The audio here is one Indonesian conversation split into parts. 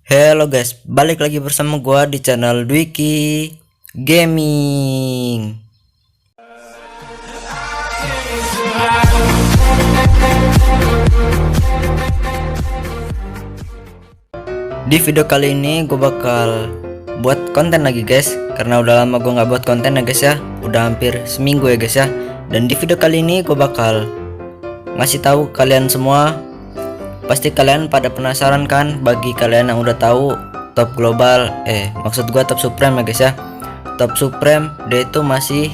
Halo guys, balik lagi bersama gua di channel Dwiki Gaming. Di video kali ini gue bakal buat konten lagi guys, karena udah lama gue nggak buat konten ya guys ya, udah hampir seminggu ya guys ya. Dan di video kali ini gue bakal ngasih tahu kalian semua. Pasti kalian pada penasaran kan, bagi kalian yang udah tahu top global, maksud gua top supreme ya guys ya. Top supreme dia itu masih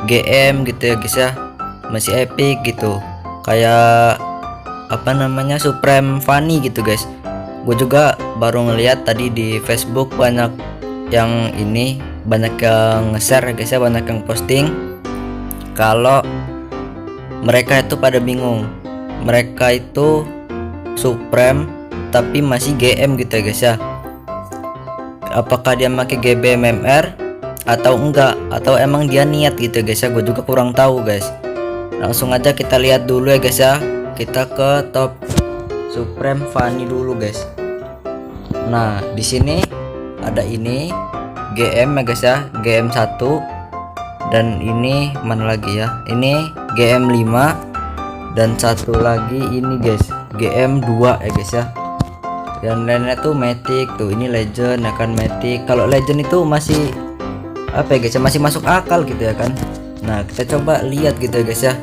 GM gitu ya guys ya, masih epic gitu, kayak apa namanya, supreme funny gitu guys. Gue juga baru ngeliat tadi di Facebook banyak yang ini, banyak yang nge-share ya guys ya, banyak yang posting kalau mereka itu pada bingung, mereka itu supreme tapi masih GM gitu ya guys ya. Apakah dia pakai GBMMR atau enggak, atau emang dia niat gitu ya guys ya, gue juga kurang tahu guys. Langsung aja kita lihat dulu ya guys ya, kita ke top supreme funny dulu guys. Nah di sini ada ini GM ya guys ya, GM 1, dan ini mana lagi ya, ini GM 5, dan satu lagi ini guys GM 2 ya guys ya. Dan lainnya tuh Mythic tuh, ini Legend ya kan, Mythic. Kalau Legend itu masih apa ya guys ya, masih masuk akal gitu ya kan. Nah kita coba lihat gitu ya guys ya.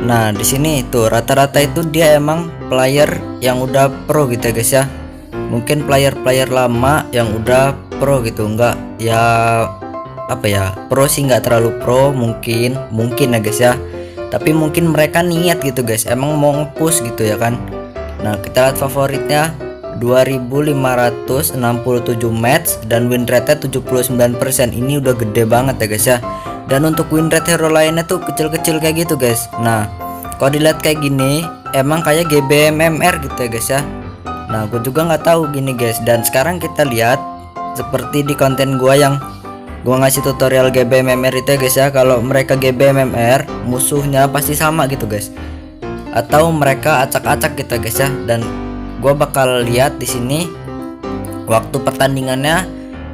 Nah di sini tuh rata-rata itu dia emang player yang udah pro gitu ya guys ya. Mungkin player-player lama yang udah pro gitu, enggak ya apa ya, pro sih nggak terlalu pro, mungkin ya guys ya, tapi mungkin mereka niat gitu guys, emang mau nge-push gitu ya kan. Nah kita lihat favoritnya 2567 match dan win rate nya 79%. Ini udah gede banget ya guys ya. Dan untuk win rate hero lainnya tuh kecil-kecil kayak gitu guys. Nah kalau dilihat kayak gini emang kayak GBMMR gitu ya guys ya. Nah gue juga nggak tahu gini guys. Dan sekarang kita lihat seperti di konten gua yang gua ngasih tutorial GBMMR itu ya guys ya, kalau mereka GBMMR musuhnya pasti sama gitu guys, atau mereka acak-acak gitu guys ya. Dan gua bakal lihat di sini waktu pertandingannya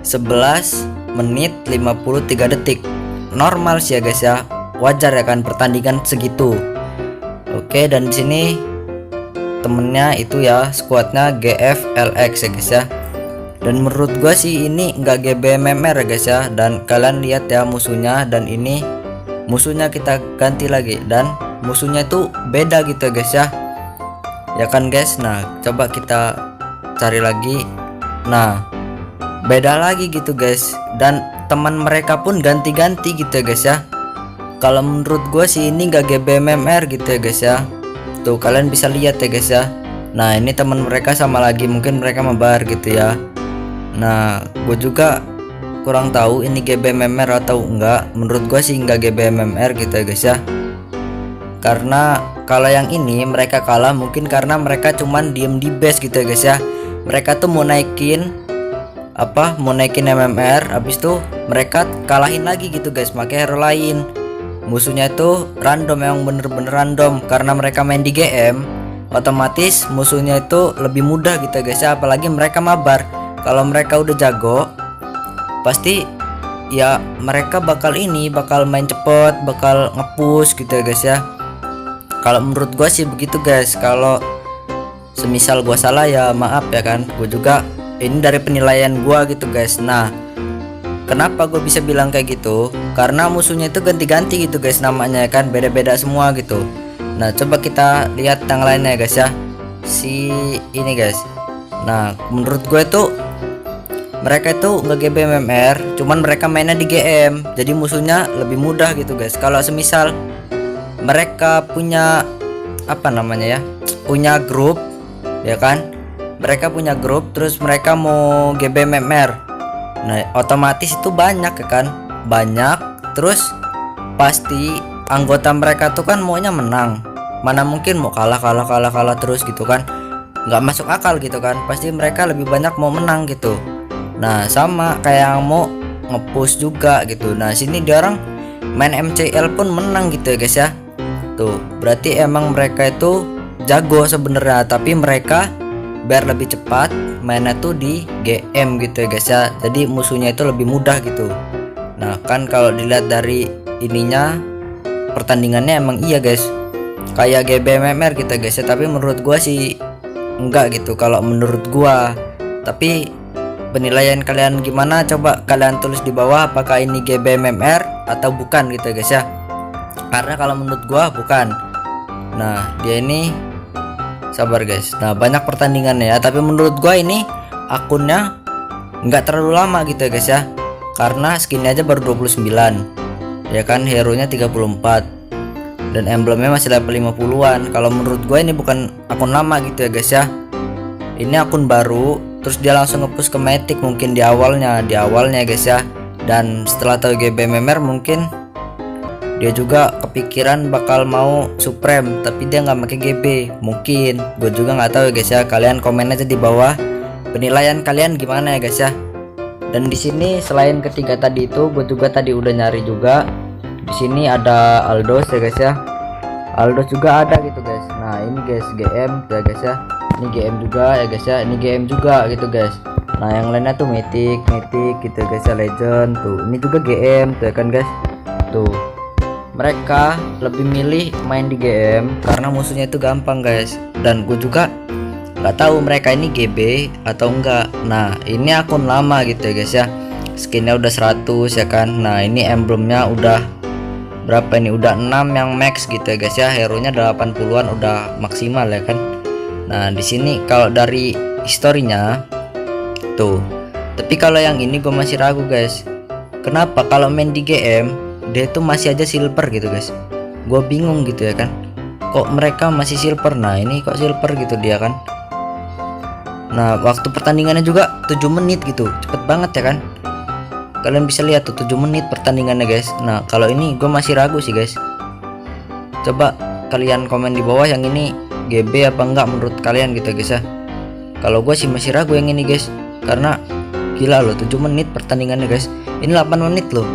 11 menit 53 detik. Normal sih ya guys ya, wajar ya kan pertandingan segitu. Oke, dan di sini temennya itu ya squadnya GFLX ya guys ya. Dan menurut gua sih ini enggak GBMMR ya guys ya. Dan kalian lihat ya musuhnya, dan ini musuhnya kita ganti lagi, dan musuhnya itu beda gitu ya guys ya, ya kan guys. Nah coba kita cari lagi, nah beda lagi gitu guys. Dan teman mereka pun ganti-ganti gitu ya guys ya. Kalau menurut gue sih ini enggak GBMMR gitu ya guys ya. Tuh kalian bisa lihat ya guys ya. Nah ini teman mereka sama lagi, mungkin mereka mabar gitu ya. Nah gue juga kurang tahu ini GBMMR atau enggak. Menurut gue sih enggak GBMMR gitu ya guys ya, karena kalau yang ini mereka kalah mungkin karena mereka cuman diem di base gitu ya guys ya. Mereka tuh mau naikin MMR, habis itu mereka kalahin lagi gitu guys pakai hero lain. Musuhnya itu random, yang bener-bener random, karena mereka main di GM otomatis musuhnya itu lebih mudah gitu ya guys ya. Apalagi mereka mabar, kalau mereka udah jago pasti ya mereka bakal main cepet, bakal nge-push gitu ya guys ya. Kalau menurut gua sih begitu guys. Kalau semisal gua salah ya maaf ya kan, gua juga ini dari penilaian gua gitu guys. Nah kenapa gue bisa bilang kayak gitu, karena musuhnya itu ganti-ganti gitu guys, namanya kan beda-beda semua gitu. Nah coba kita lihat yang lainnya ya guys ya, si ini guys. Nah menurut gue tuh mereka itu nggak GBMMR, cuman mereka mainnya di GM, jadi musuhnya lebih mudah gitu guys. Kalau semisal mereka punya apa namanya ya, punya grup ya kan, mereka punya grup terus mereka mau GBMMR, nah otomatis itu banyak ya kan, banyak terus pasti anggota mereka tuh kan maunya menang, mana mungkin mau kalah terus gitu kan, nggak masuk akal gitu kan. Pasti mereka lebih banyak mau menang gitu. Nah sama kayak yang mau nge-push juga gitu. Nah sini dia orang main MCL pun menang gitu ya guys ya. Tuh berarti emang mereka itu jago sebenarnya, tapi mereka biar lebih cepat mainnya tuh di GM gitu ya guys ya, jadi musuhnya itu lebih mudah gitu. Nah kan kalau dilihat dari ininya pertandingannya emang iya guys kayak GBMMR gitu guys ya, tapi menurut gua sih enggak gitu kalau menurut gua. Tapi penilaian kalian gimana, coba kalian tulis di bawah apakah ini GBMMR atau bukan gitu guys ya, karena kalau menurut gua bukan. Nah dia ini sabar guys, nah banyak pertandingannya ya, tapi menurut gua ini akunnya nggak terlalu lama gitu ya guys ya, karena skinnya aja baru 29 ya kan, hero nya 34 dan emblemnya masih level 50-an. Kalau menurut gue ini bukan akun lama gitu ya guys ya, ini akun baru, terus dia langsung nge-push ke Mythic mungkin di awalnya guys ya. Dan setelah tahu GBMMR mungkin dia juga kepikiran bakal mau Supreme, tapi dia nggak pakai GB, mungkin gue juga nggak tahu ya guys ya. Kalian komen aja di bawah penilaian kalian gimana ya guys ya. Dan di sini selain ketiga tadi itu, gue juga tadi udah nyari juga. Di sini ada Aldos ya guys ya. Aldos juga ada gitu guys. Nah ini guys GM ya guys ya. Ini GM juga ya guys ya. Ini GM juga gitu guys. Nah yang lainnya tuh Mythic gitu ya guys ya, Legend tuh. Ini juga GM tuh ya kan guys. Tuh mereka lebih milih main di GM karena musuhnya itu gampang guys. Dan gue juga nggak tahu mereka ini GB atau enggak. Nah ini akun lama gitu ya guys ya, skinnya udah 100 ya kan. Nah ini emblemnya udah berapa ini, udah 6 yang max gitu ya guys ya, hero nya 80-an udah maksimal ya kan. Nah di sini kalau dari historinya tuh, tapi kalau yang ini gue masih ragu guys. Kenapa kalau main di GM dia tuh masih aja silver gitu guys, gue bingung gitu ya kan, kok mereka masih silver. Nah ini kok silver gitu dia kan. Nah waktu pertandingannya juga 7 menit gitu, cepet banget ya kan. Kalian bisa lihat tuh 7 menit pertandingannya guys. Nah kalau ini gue masih ragu sih guys. Coba kalian komen di bawah yang ini GB apa enggak menurut kalian gitu guys ya. Kalau gue sih masih ragu yang ini guys, karena gila loh 7 menit pertandingannya guys. Ini 8 menit loh.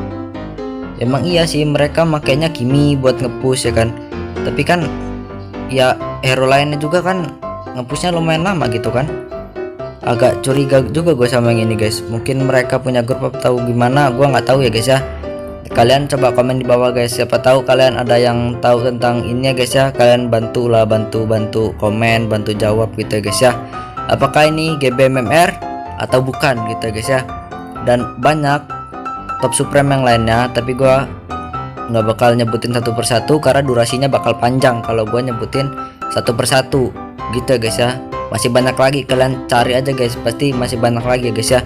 Emang iya sih mereka makainya Kimi buat nge-push ya kan, tapi kan ya hero lainnya juga kan nge-pushnya lumayan lama gitu kan. Agak curiga juga gue sama yang ini guys. Mungkin mereka punya grup atau gimana, gue nggak tahu ya guys ya. Kalian coba komen di bawah guys, siapa tahu kalian ada yang tahu tentang ini ya guys ya. Kalian bantulah, bantu komen, bantu jawab gitu ya guys ya, apakah ini GBMMR atau bukan gitu ya guys ya. Dan banyak top supreme yang lainnya, tapi gue nggak bakal nyebutin satu persatu karena durasinya bakal panjang kalau gue nyebutin satu persatu gitu ya guys ya. Masih banyak lagi, kalian cari aja guys, pasti masih banyak lagi ya guys ya.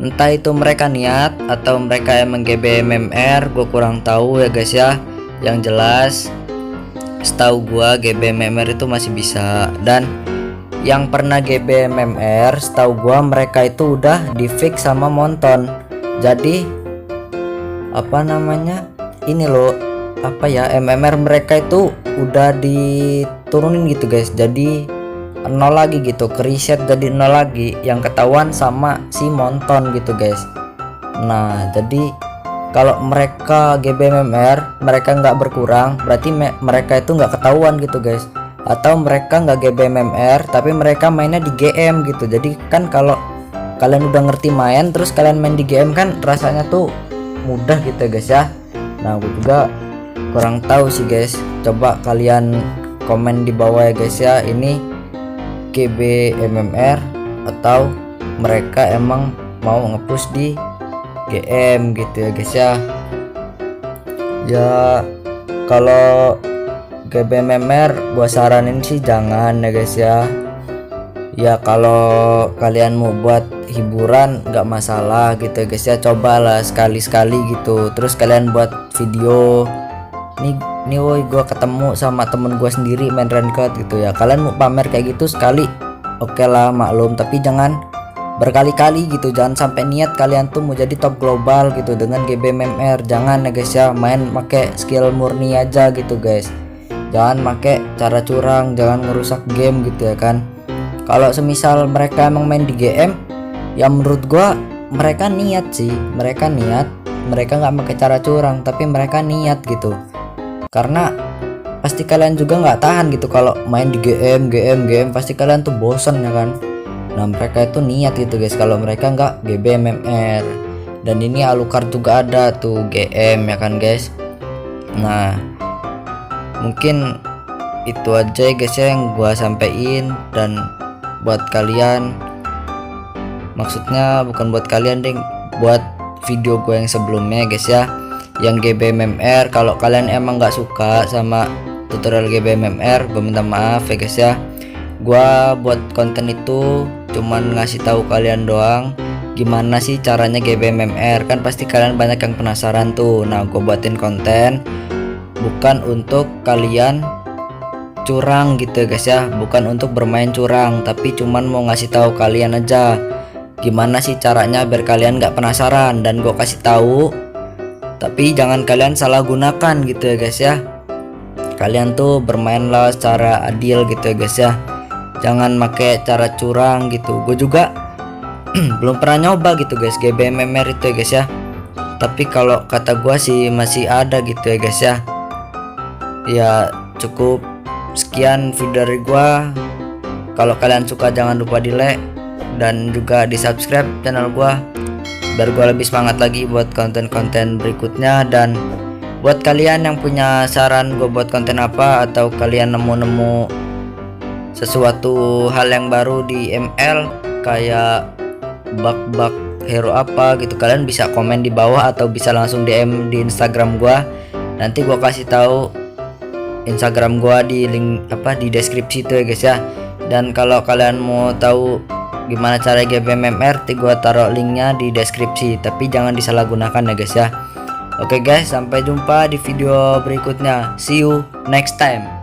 Entah itu mereka niat atau mereka emang GBMMR, gue kurang tahu ya guys ya. Yang jelas setahu gua GBMMR itu masih bisa, dan yang pernah GBMMR setahu gua mereka itu udah di fix sama Monton. Jadi apa namanya ini loh, apa ya, MMR mereka itu udah diturunin gitu guys, jadi nol lagi gitu, ke reset jadi nol lagi, yang ketahuan sama si Monton gitu guys. Nah jadi kalau mereka GBMMR mereka nggak berkurang, berarti mereka itu nggak ketahuan gitu guys. Atau mereka nggak GBMMR tapi mereka mainnya di GM gitu. Jadi kan kalau kalian udah ngerti main terus kalian main di GM kan rasanya tuh mudah gitu guys ya. Nah gue juga kurang tahu sih guys, coba kalian komen di bawah ya guys ya, ini GBMMR atau mereka emang mau ngepush di GM gitu ya guys ya. Ya kalau GBMMR gua saranin sih jangan ya guys ya. Ya kalau kalian mau buat hiburan nggak masalah gitu ya guys ya, cobalah sekali-sekali gitu. Terus kalian buat video nih woi gua ketemu sama temen gua sendiri main ranked gitu ya, kalian mau pamer kayak gitu sekali oke lah maklum, tapi jangan berkali-kali gitu. Jangan sampai niat kalian tuh mau jadi top global gitu dengan GBMMR, jangan ya guys ya. Main pakai skill murni aja gitu guys, jangan pakai cara curang, jangan ngerusak game gitu ya kan. Kalau semisal mereka emang main di GM, ya menurut gua mereka niat sih, mereka nggak pakai cara curang, tapi mereka niat gitu. Karena pasti kalian juga nggak tahan gitu kalau main di GM pasti kalian tuh bosen ya kan. Nah mereka itu niat gitu guys kalau mereka nggak GB MMR. Dan ini Alucard juga ada tuh GM ya kan guys. Nah mungkin itu aja ya guys ya yang gua sampein. Dan buat kalian, maksudnya bukan buat kalian deh, buat video gue yang sebelumnya guys ya, yang GB MMR, kalau kalian emang nggak suka sama tutorial GB MMR, gue minta maaf ya guys ya. Gua buat konten itu cuman ngasih tahu kalian doang gimana sih caranya GB MMR, kan pasti kalian banyak yang penasaran tuh. Nah gue buatin konten bukan untuk kalian curang gitu ya guys ya, bukan untuk bermain curang, tapi cuman mau ngasih tahu kalian aja gimana sih caranya biar kalian nggak penasaran. Dan gue kasih tahu, tapi jangan kalian salah gunakan gitu ya guys ya. Kalian tuh bermainlah secara adil gitu ya guys ya, jangan pakai cara curang gitu. Gue juga belum pernah nyoba gitu guys GB MMR itu ya guys ya, tapi kalau kata gue sih masih ada gitu ya guys ya. Ya cukup sekian video dari gue. Kalau kalian suka jangan lupa di like dan juga di subscribe channel gue biar gue lebih semangat lagi buat konten-konten berikutnya. Dan buat kalian yang punya saran gue buat konten apa, atau kalian nemu-nemu sesuatu hal yang baru di ML kayak bug-bug hero apa gitu, kalian bisa komen di bawah atau bisa langsung DM di Instagram gue. Nanti gue kasih tahu Instagram gue di link di deskripsi itu ya guys ya. Dan kalau kalian mau tahu gimana cara GB MMR, gue taruh linknya di deskripsi, tapi jangan disalahgunakan ya guys ya. Oke guys, sampai jumpa di video berikutnya. See you next time.